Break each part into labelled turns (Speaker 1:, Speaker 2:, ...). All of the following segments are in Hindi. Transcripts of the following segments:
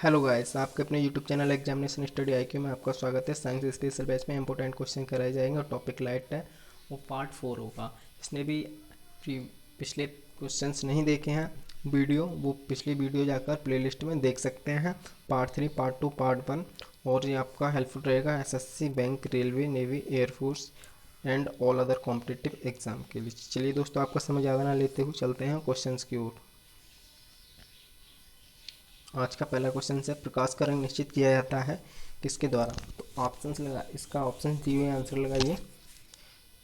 Speaker 1: हेलो गाइस, आपके अपने YouTube channel examination study IQ में आपका स्वागत है। साइंस स्पेशल बैच में इंपॉर्टेंट क्वेश्चन कराए जाएंगे और टॉपिक लाइट है वो पार्ट 4 होगा। इसने भी पिछले क्वेश्चंस नहीं देखे हैं वीडियो, वो पिछली वीडियो जाकर प्लेलिस्ट में देख सकते हैं। Part 3, part 2, part 1। और ये आपका हेल्पफुल रहेगा SSC, bank, railway, navy, air force and all other competitive exam के लिए। चलिए दोस्तों, आपका समय ज़्यादा ना लेते हुए चलते हैं क्वेश्चन की ओर। आज का पहला क्वेश्चन है, प्रकाश का रंग निश्चित किया जाता है किसके द्वारा? तो ऑप्शंस लगा, इसका ऑप्शन दिए हुए आंसर लगाइए।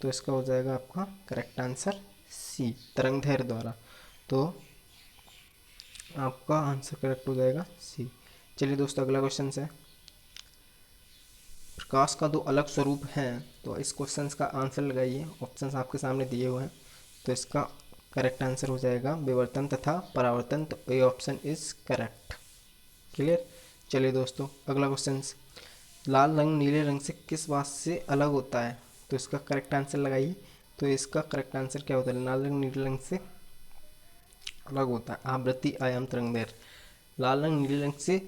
Speaker 1: तो इसका हो जाएगा आपका करेक्ट आंसर सी, तरंगदैर्घ्य द्वारा। तो आपका आंसर करेक्ट हो जाएगा सी। चलिए दोस्तों, अगला क्वेश्चन है, प्रकाश का दो अलग स्वरूप हैं। तो इस क्वेश्चन का आंसर लगाइए। ऑप्शंस आपके सामने दिए हुए हैं। तो इसका करेक्ट आंसर हो जाएगा विवर्तन तथा परावर्तन। तो A option is correct. Clear. चलिए दोस्तों, अगला क्वेश्चन, लाल रंग नीले रंग से किस बात से अलग होता है? तो इसका करेक्ट आंसर लगाइए। तो इसका करेक्ट आंसर क्या होता है? लाल रंग नीले रंग से अलग होता है आवृत्ति, आयाम, तरंगदैर्घ्य। लाल रंग नीले रंग से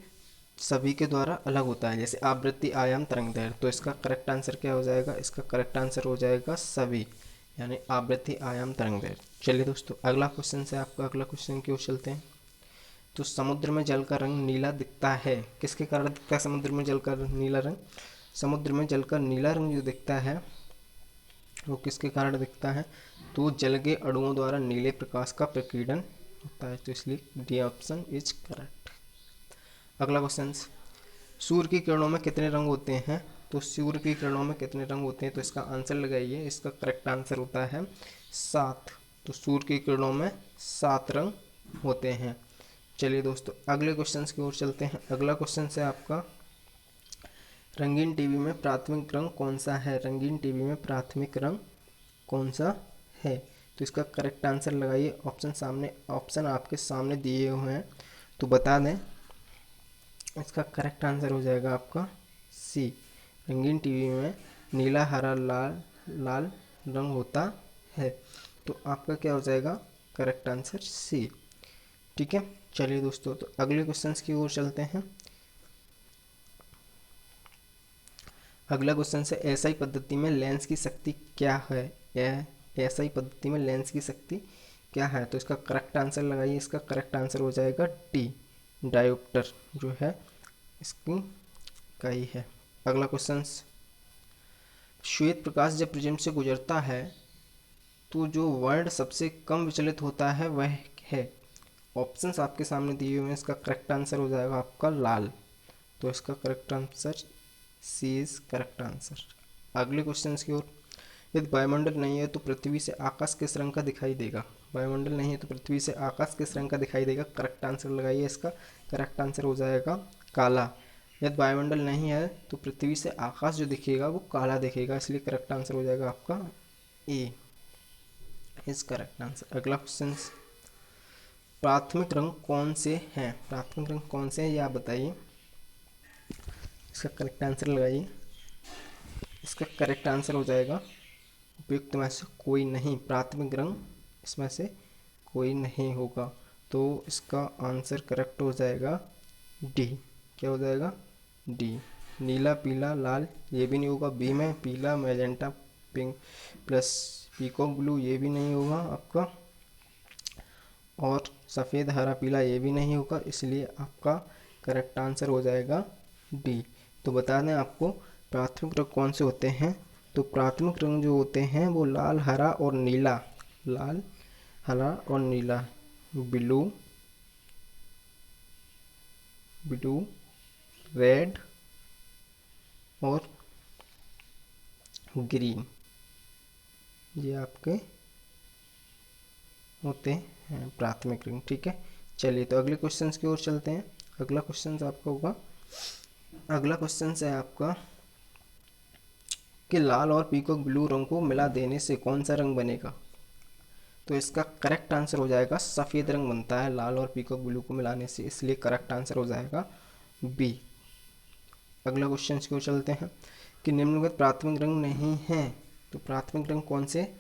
Speaker 1: सभी के द्वारा अलग होता है, जैसे आवृत्ति, आयाम, तरंगदैर्घ्य। तो इसका करेक्ट आंसर क्या हो जाएगा? इसका करेक्ट आंसर हो जाएगा सभी, यानी आवृत्ति, आयाम, तरंगदैर्घ्य। चलिए दोस्तों, अगला क्वेश्चन है आपका, अगला क्वेश्चन की ओर चलते हैं। तो समुद्र में जल का रंग नीला दिखता है, किसके कारण दिखता है समुद्र में जल का नीला रंग? समुद्र में जल का नीला रंग जो दिखता है वो किसके कारण दिखता है? तो जल के अणुओं द्वारा नीले प्रकाश का प्रकीर्णन होता है। तो इसलिए डी ऑप्शन इज करेक्ट। अगला क्वेश्चन, सूर्य की किरणों में कितने रंग होते हैं? तो सूर्य की किरणों में कितने रंग होते हैं? तो इसका आंसर लगाइए। इसका करेक्ट आंसर होता है 7। तो सूर्य की किरणों में 7 रंग होते हैं। चलिए दोस्तों, अगले क्वेश्चन की ओर चलते हैं। अगला क्वेश्चन है आपका, रंगीन टीवी में प्राथमिक रंग कौन सा है? रंगीन टीवी में प्राथमिक रंग कौन सा है? तो इसका करेक्ट आंसर लगाइए। ऑप्शन आपके सामने दिए हुए हैं, तो बता दें। इसका करेक्ट आंसर हो जाएगा आपका सी, रंगीन टीवी में नीला, हरा, लाल लाल रंग होता है। तो आपका क्या हो जाएगा? Correct answer C. ठीक है। चलिए दोस्तों, तो अगले क्वेश्चन की ओर चलते हैं। अगला क्वेश्चन है, एसआई पद्धति में लेंस की शक्ति क्या है? एसआई पद्धति में लेंस की शक्ति क्या है? तो इसका करेक्ट आंसर लगाइए। इसका करेक्ट आंसर हो जाएगा डी, डायोप्टर जो है इसकी का ही है। अगला क्वेश्चन, श्वेत प्रकाश जब प्रिज्म से गुजरता है तो जो वर्ण सबसे कम विचलित होता है वह है? ऑप्शंस आपके सामने दिए हुए हैं। इसका करेक्ट आंसर हो जाएगा आपका लाल। तो इसका correct answer C is correct answer. अगले क्वेश्चन की ओर, यदि वायुमंडल नहीं है तो पृथ्वी से आकाश किस रंग का दिखाई देगा? वायुमंडल नहीं है तो पृथ्वी से आकाश किस रंग का दिखाई देगा? करेक्ट आंसर लगाइए। इसका करेक्ट आंसर हो जाएगा काला। यदि वायुमंडल नहीं है तो पृथ्वी से आकाश जो दिखेगा वो काला दिखेगा, इसलिए करेक्ट आंसर हो जाएगा आपका ए इज करेक्ट आंसर। अगला क्वेश्चन, प्राथमिक रंग कौन से हैं? प्राथमिक रंग कौन से हैं ये आप बताइए। इसका करेक्ट आंसर लगाइए। इसका करेक्ट आंसर हो जाएगा उपयुक्त में से कोई नहीं। प्राथमिक रंग इसमें से कोई नहीं होगा। तो इसका आंसर करेक्ट हो जाएगा डी। क्या हो जाएगा? डी। नीला, पीला, लाल ये भी नहीं होगा। बी में पीला, magenta, pink plus peacock blue ये भी नहीं होगा आपका। और सफ़ेद, हरा, पीला ये भी नहीं होगा, इसलिए आपका करेक्ट आंसर हो जाएगा डी। तो बता दें आपको प्राथमिक रंग कौन से होते हैं। तो प्राथमिक रंग जो होते हैं वो लाल, हरा और नीला, लाल, हरा और नीला, ब्लू, ब्लू, रेड और ग्रीन, ये आपके होते हैं प्राथमिक रंग। ठीक है। चलिए, तो अगले क्वेश्चन की ओर चलते हैं। अगला क्वेश्चन आपका होगा, अगला क्वेश्चन है आपका कि लाल और पीकॉक ब्लू रंग को मिला देने से कौन सा रंग बनेगा? तो इसका करेक्ट आंसर हो जाएगा सफ़ेद रंग बनता है लाल और पीकॉक ब्लू को मिलाने से, इसलिए करेक्ट आंसर हो जाएगा बी। अगला क्वेश्चन की ओर चलते हैं कि निम्नलिखित प्राथमिक रंग नहीं है। तो प्राथमिक रंग कौन से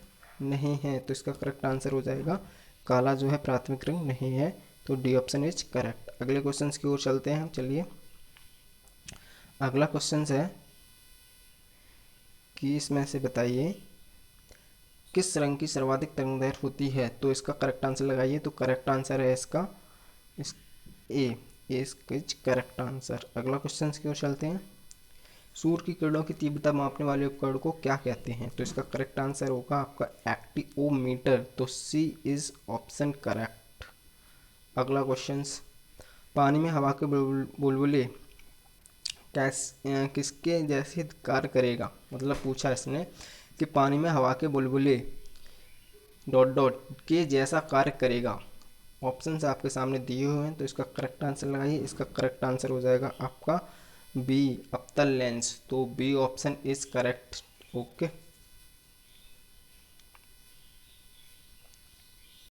Speaker 1: नहीं है? तो इसका करेक्ट आंसर हो जाएगा काला जो है प्राथमिक रंग नहीं है। तो डी ऑप्शन इज करेक्ट। अगले क्वेश्चन की ओर चलते हैं। चलिए, अगला क्वेश्चन है कि इसमें से बताइए किस रंग की सर्वाधिक तरंगदैर्घ्य होती है। तो इसका करेक्ट आंसर लगाइए। तो करेक्ट आंसर है इसका ए इज करेक्ट आंसर। अगला क्वेश्चन की ओर चलते हैं। सूर्य की किरणों की तीव्रता मापने वाले उपकरण को क्या कहते हैं। तो इसका करेक्ट आंसर होगा आपका एक्टियोमीटर। तो सी इज ऑप्शन करेक्ट। अगला क्वेश्चन, पानी में हवा के बुलबुले किसके जैसे कार्य करेगा। मतलब पूछा इसने कि पानी में हवा के बुलबुले डॉट डॉट के जैसा कार्य करेगा। ऑप्शंस आपके सामने दिए हुए हैं, तो इसका करेक्ट आंसर लगाइए। इसका करेक्ट आंसर हो जाएगा आपका बी, अवतल लेंस। तो B option is correct. Okay.